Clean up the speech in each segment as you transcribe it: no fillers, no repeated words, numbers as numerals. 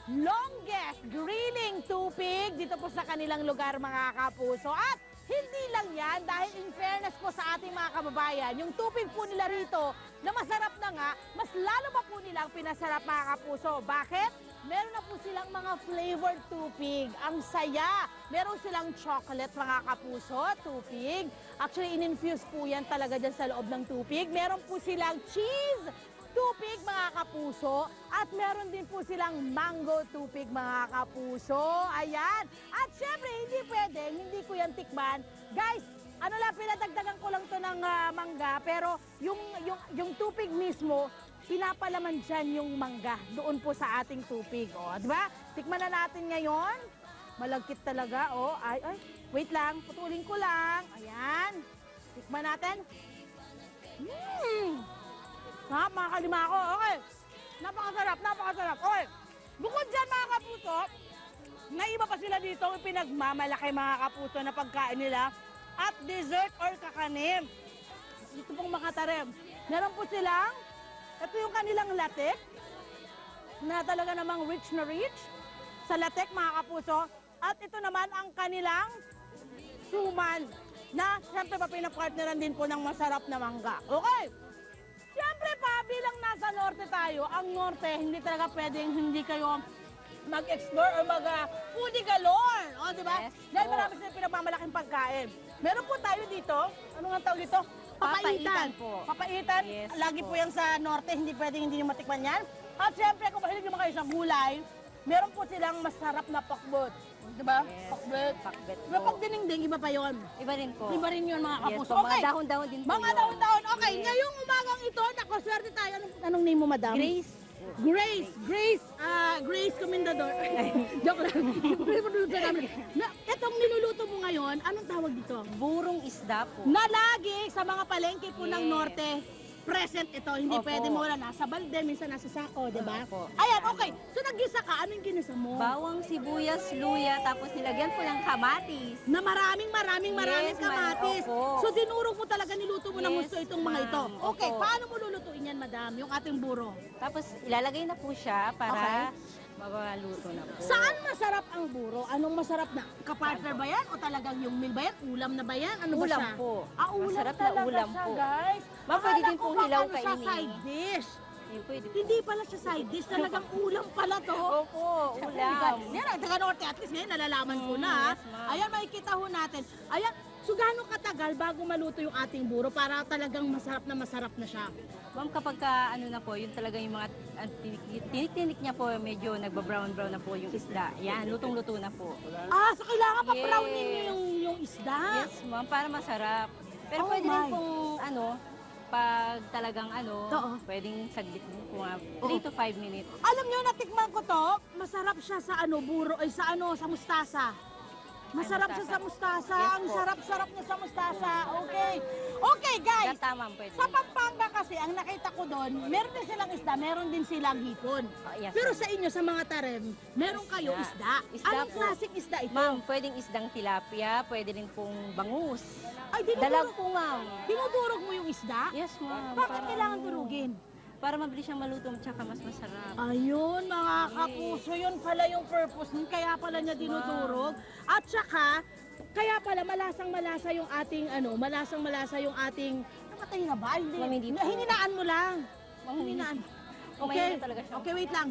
longest grilling tupig dito po sa kanilang lugar, mga kapuso. At hindi lang yan, dahil in fairness po sa ating mga kababayan, yung tupig po nila rito na masarap na nga, mas lalo pa po nilang pinasarap, mga kapuso. Bakit? Meron na po silang mga flavored tupig. Ang saya! Meron silang chocolate, mga kapuso, tupig. Actually, in-infuse po yan talaga dyan sa loob ng tupig. Meron po silang cheese tupig, mga kapuso. At meron din po silang mango tupig, mga kapuso. Ayan. At syempre, hindi pwedeng, hindi ko yan tikman. Guys, ano lang, pinadagdagan ko lang to ng mangga. Pero yung tupig mismo, pinapalaman dyan yung mangga doon po sa ating tupig. O, di ba? Tikman na natin ngayon. Malagkit talaga. O, ay, wait lang. Putulin ko lang. Ayan. Tikman natin. Ha, mga kalima ko. Okay. Napakasarap, napakasarap. Okay. Bukod dyan, mga kapuso, naiba pa sila dito yung pinagmamalaki, mga kapuso, na pagkain nila at dessert or kakanim. Dito pong Makatarem. Meron po silang, ito yung kanilang latek, na talaga namang rich na rich sa latek, mga kapuso. At ito naman ang kanilang suman, na siyempre pa pinapartneran din po ng masarap na mangga. Okay. Siyempre pa, bilang nasa norte tayo, ang norte, hindi talaga pwedeng hindi kayo mag-explore or mag-foodie galore. O, di ba? Yes, dahil marami silang pinagmamalaking pagkain. Meron po tayo dito, ano nga tawag dito? Papaitan. Po. Papaitan. Yes, Lagi po po yan sa norte, hindi pwedeng hindi nyo matikman yan. At siyempre, kung mahilig naman kayo sa gulay, meron po silang masarap na pakbet. Di ba? Yes, Pakbet. pakbet Diba po. pag dinengdeng, iba pa yon. Iba rin po. Iba rin yun, mga Yes kapuso. po, mga dahon-dahon din po Mga yun. dahon-dahon. Okay, Yes. ngayong umagang ito, naku, swerte tayo. Anong name mo, madam? Grace. Grace. Grace Comendador. Joke lang. Grace Comendador namin. Itong niluluto mo ngayon, anong tawag dito? Burong isda po. Na lagi sa mga palengke po ng Yes. norte, present ito. Hindi Opo. pwede mo wala. Nasa balde, minsan nasa sako, di ba? Opo. Ayan, okay. So naggisa ka, anong ginisa mo? Bawang, sibuyas, luya, tapos nilagyan po ng kamatis. Na maraming Yes, kamatis. opo. So dinurog mo talaga, niluto mo ng Yes, gusto itong mga ito. ma'am. Okay, Opo. paano mo lulutuin yan, madam? Yung ating buro. Tapos ilalagay na po siya para maluto na po. Saan masarap ang buro? Anong masarap na? Kapartner ba yan? O talagang yung meal ba yan? Ulam na ba yan? Ano ba Ulam siya? po. Ulam Masarap na talaga ulam siya, po. guys. Ma'am, pwede Akala din ko pong baka hilaw ano siya, kainin. side dish. Pwede po. Hindi pala siya side dish. Talagang ulam pala to. Opo, ulam. Yan ang taga-norte. At least ngayon nalalaman ko na. Yes, ma'am. Ayan, makikita ho natin. Ayan, so gaano katagal bago maluto yung ating buro para talagang masarap na siya? Ma'am, kapag ka, ano na po, yun talaga yung mga tinik-tinik niya po, medyo nagba-brown-brown na po yung isda. Yan, lutong-luto na po. So kailangan pa Yes. brownin nyo yung isda? Yes, ma'am, para masarap. Pero Oh pwede rin my. pong, pag talagang Oo. pwedeng saglit mo, mga 3 to 5 minutes. Alam nyo, natikman ko to, masarap siya sa buro, ay sa sa mustasa. Masarap siya sa mustasa. Yes Ang po. sarap-sarap niya sa mustasa. Okay. Okay, guys. Gata, ma'am, pwede. Sa Pampanga kasi, ang nakita ko doon, meron din silang isda, meron din silang hipon. Yes, Pero ma'am. sa inyo, sa mga tarem, meron kayo isda. Isda Anong po. klaseng isda ito? Ma'am, pwedeng isdang tilapia, pwede rin pong bangus. Ay, Dalag dinudurog, po, ma'am. dinudurog mo yung isda? Yes, ma'am. Bakit Para kailangan durugin? Para mabilis siyang maluto, tsaka mas masarap. Ayun, mga kapuso, yun pala yung purpose nun, kaya pala niya dinudurog. At saka, kaya pala malasang-malasa yung ating, malasang-malasa yung ating, napatay na ba? Ma'am, hindi po. Hininaan mo lang. Ma'am, Hininaan. Kumain na talaga siya. Okay, wait lang.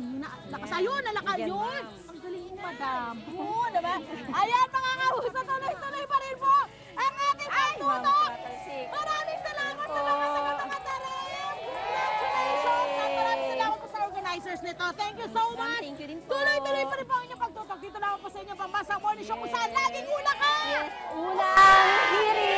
Lakas, ayun, nalakal Yan, yun. ma'am. Ang galing mo, madam. Oo, diba? Ayan, mga kapuso, tuloy-tuloy pa rin po ang ating pagtutok. tatalsik. Maraming salamat Po. sa mga taga-tatarem. Congratulations. At maraming salamat po sa organizers nito. Thank you so much. Thank you din po. Tuloy-tuloy pa rin po ang inyong pagtutok. Dito lang po sa inyong pambasang morning show kung saan laging una ka. Yes, unang hirit!